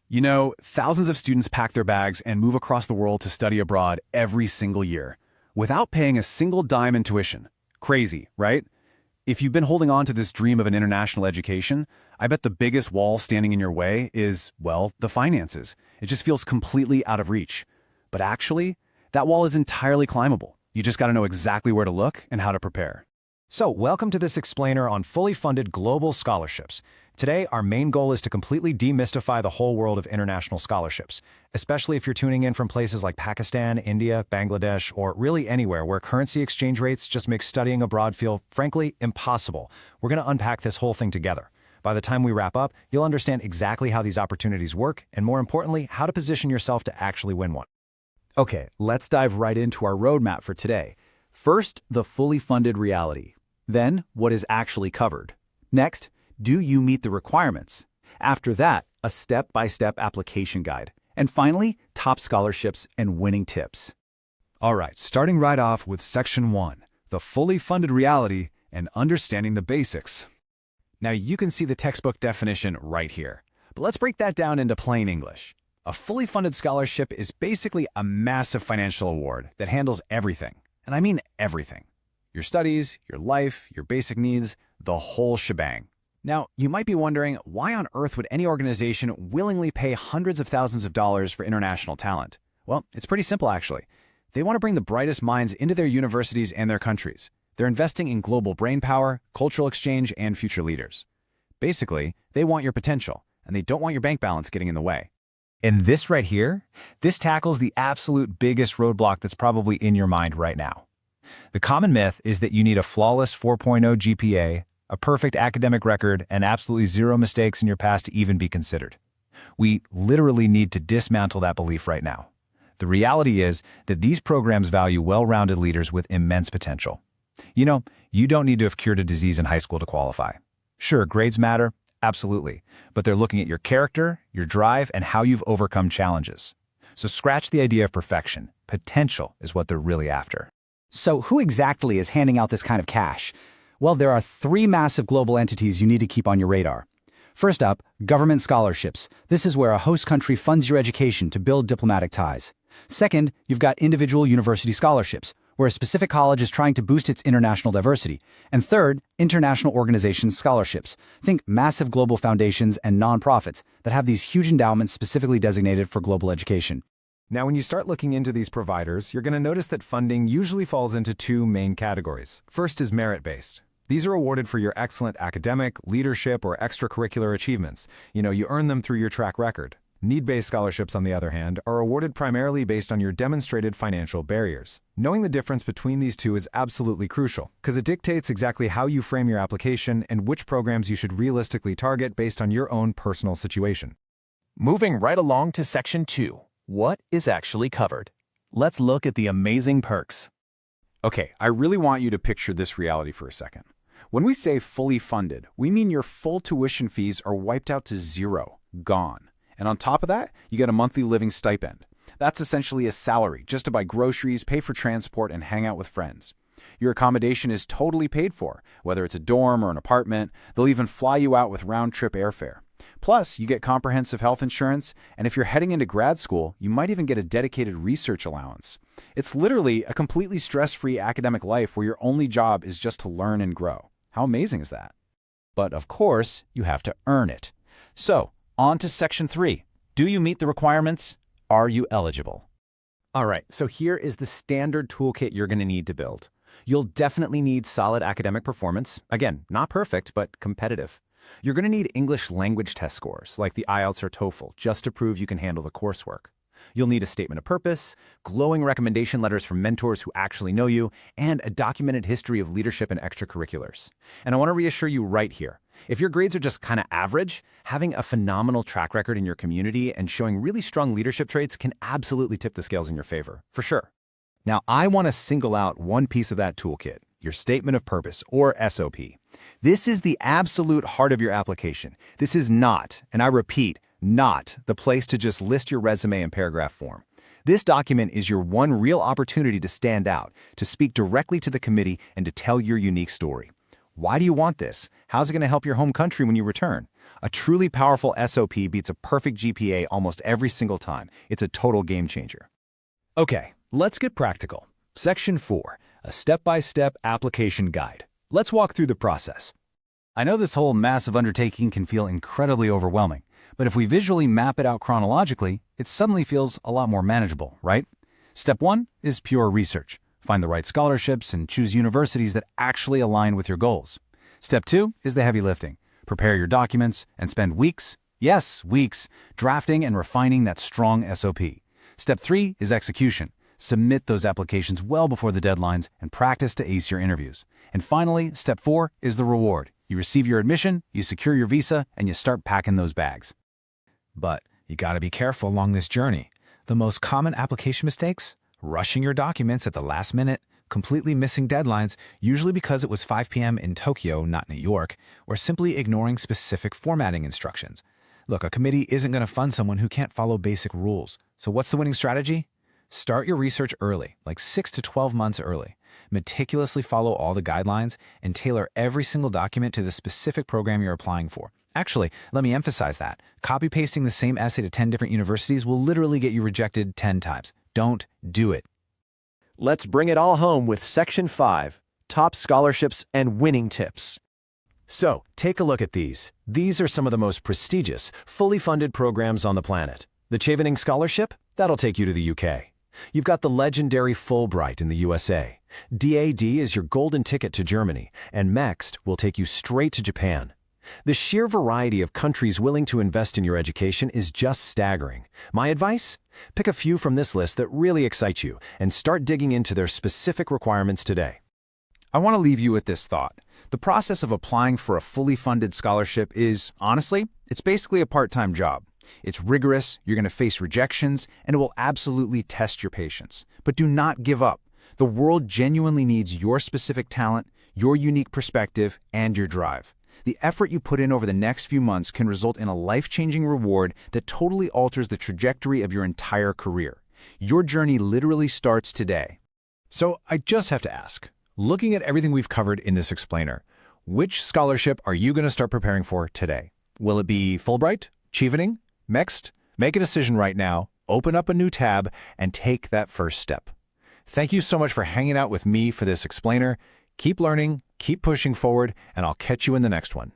You know, thousands of students pack their bags and move across the world to study abroad every single year, without paying a single dime in tuition. Crazy, right? If you've been holding on to this dream of an international education, I bet the biggest wall standing in your way is, well, the finances. It just feels completely out of reach. But actually, that wall is entirely climbable. You just gotta know exactly where to look and how to prepare. So, welcome to this explainer on fully funded global scholarships. Today, our main goal is to completely demystify the whole world of international scholarships, especially if you're tuning in from places like Pakistan, India, Bangladesh, or really anywhere where currency exchange rates just make studying abroad feel, frankly, impossible. We're going to unpack this whole thing together. By the time we wrap up, you'll understand exactly how these opportunities work, and more importantly, how to position yourself to actually win one. Okay, let's dive right into our roadmap for today. First, the fully funded reality. Then, what is actually covered. Next, do you meet the requirements? After that, a step-by-step application guide. And finally, top scholarships and winning tips. All right, starting right off with Section 1, the fully funded reality and understanding the basics. Now, you can see the textbook definition right here, but let's break that down into plain English. A fully funded scholarship is basically a massive financial award that handles everything, and I mean everything. Your studies, your life, your basic needs, the whole shebang. Now, you might be wondering, why on earth would any organization willingly pay hundreds of thousands of dollars for international talent? Well, it's pretty simple, actually. They want to bring the brightest minds into their universities and their countries. They're investing in global brainpower, cultural exchange, and future leaders. Basically, they want your potential, and they don't want your bank balance getting in the way. And this right here, this tackles the absolute biggest roadblock that's probably in your mind right now. The common myth is that you need a flawless 4.0 GPA, a perfect academic record, and absolutely zero mistakes in your past to even be considered. We literally need to dismantle that belief right now. The reality is that these programs value well-rounded leaders with immense potential. You know, you don't need to have cured a disease in high school to qualify. Sure, grades matter, absolutely, but they're looking at your character, your drive, and how you've overcome challenges. So scratch the idea of perfection. Potential is what they're really after. So who exactly is handing out this kind of cash? Well, there are three massive global entities you need to keep on your radar. First up, government scholarships. This is where a host country funds your education to build diplomatic ties. Second, you've got individual university scholarships, where a specific college is trying to boost its international diversity. And third, international organizations scholarships. Think massive global foundations and nonprofits that have these huge endowments specifically designated for global education. Now, when you start looking into these providers, you're going to notice that funding usually falls into two main categories. First is merit-based. These are awarded for your excellent academic, leadership, or extracurricular achievements. You earn them through your track record. Need-based scholarships, on the other hand, are awarded primarily based on your demonstrated financial barriers. Knowing the difference between these two is absolutely crucial, because it dictates exactly how you frame your application and which programs you should realistically target based on your own personal situation. Moving right along to Section 2. What is actually covered? Let's look at the amazing perks. Okay, I really want you to picture this reality for a second. When we say fully funded, we mean your full tuition fees are wiped out to zero, gone. And on top of that, you get a monthly living stipend. That's essentially a salary just to buy groceries, pay for transport, and hang out with friends. Your accommodation is totally paid for, whether it's a dorm or an apartment. They'll even fly you out with round-trip airfare. Plus, you get comprehensive health insurance, and if you're heading into grad school, you might even get a dedicated research allowance. It's literally a completely stress-free academic life where your only job is just to learn and grow. How amazing is that? But of course, you have to earn it. So, on to Section 3. Do you meet the requirements? Are you eligible? All right, so here is the standard toolkit you're going to need to build. You'll definitely need solid academic performance. Again, not perfect, but competitive. You're going to need English language test scores, like the IELTS or TOEFL, just to prove you can handle the coursework. You'll need a statement of purpose, glowing recommendation letters from mentors who actually know you, and a documented history of leadership and extracurriculars. And I want to reassure you right here, if your grades are just kind of average, having a phenomenal track record in your community and showing really strong leadership traits can absolutely tip the scales in your favor, for sure. Now, I want to single out one piece of that toolkit, your statement of purpose, or SOP. This is the absolute heart of your application. This is not, and I repeat, not the place to just list your resume in paragraph form. This document is your one real opportunity to stand out, to speak directly to the committee, and to tell your unique story. Why do you want this? How's it going to help your home country when you return? A truly powerful SOP beats a perfect GPA almost every single time. It's a total game changer. Okay, let's get practical. Section 4, a step-by-step application guide. Let's walk through the process. I know this whole massive undertaking can feel incredibly overwhelming, but if we visually map it out chronologically, it suddenly feels a lot more manageable, right? Step 1 is pure research. Find the right scholarships and choose universities that actually align with your goals. Step 2 is the heavy lifting. Prepare your documents and spend weeks, yes, weeks, drafting and refining that strong SOP. Step 3 is execution. Submit those applications well before the deadlines and practice to ace your interviews. And finally, step 4 is the reward. You receive your admission, you secure your visa, and you start packing those bags. But you got to be careful along this journey. The most common application mistakes? Rushing your documents at the last minute, completely missing deadlines, usually because it was 5 p.m. in Tokyo, not New York, or simply ignoring specific formatting instructions. Look, a committee isn't going to fund someone who can't follow basic rules. So what's the winning strategy? Start your research early, like 6 to 12 months early. Meticulously follow all the guidelines and tailor every single document to the specific program you're applying for. Actually, let me emphasize that. Copy-pasting the same essay to 10 different universities will literally get you rejected 10 times. Don't do it. Let's bring it all home with Section 5, Top Scholarships and Winning Tips. So, take a look at these. These are some of the most prestigious, fully funded programs on the planet. The Chevening Scholarship? That'll take you to the UK. You've got the legendary Fulbright in the USA. DAD is your golden ticket to Germany, and MEXT will take you straight to Japan. The sheer variety of countries willing to invest in your education is just staggering. My advice? Pick a few from this list that really excite you and start digging into their specific requirements today. I want to leave you with this thought. The process of applying for a fully funded scholarship is, honestly, it's basically a part-time job. It's rigorous, you're going to face rejections, and it will absolutely test your patience. But do not give up. The world genuinely needs your specific talent, your unique perspective, and your drive. The effort you put in over the next few months can result in a life-changing reward that totally alters the trajectory of your entire career. Your journey literally starts today. So I just have to ask, looking at everything we've covered in this explainer, which scholarship are you going to start preparing for today? Will it be Fulbright, Chevening, MEXT? Make a decision right now, open up a new tab, and take that first step. Thank you so much for hanging out with me for this explainer. Keep learning, keep pushing forward, and I'll catch you in the next one.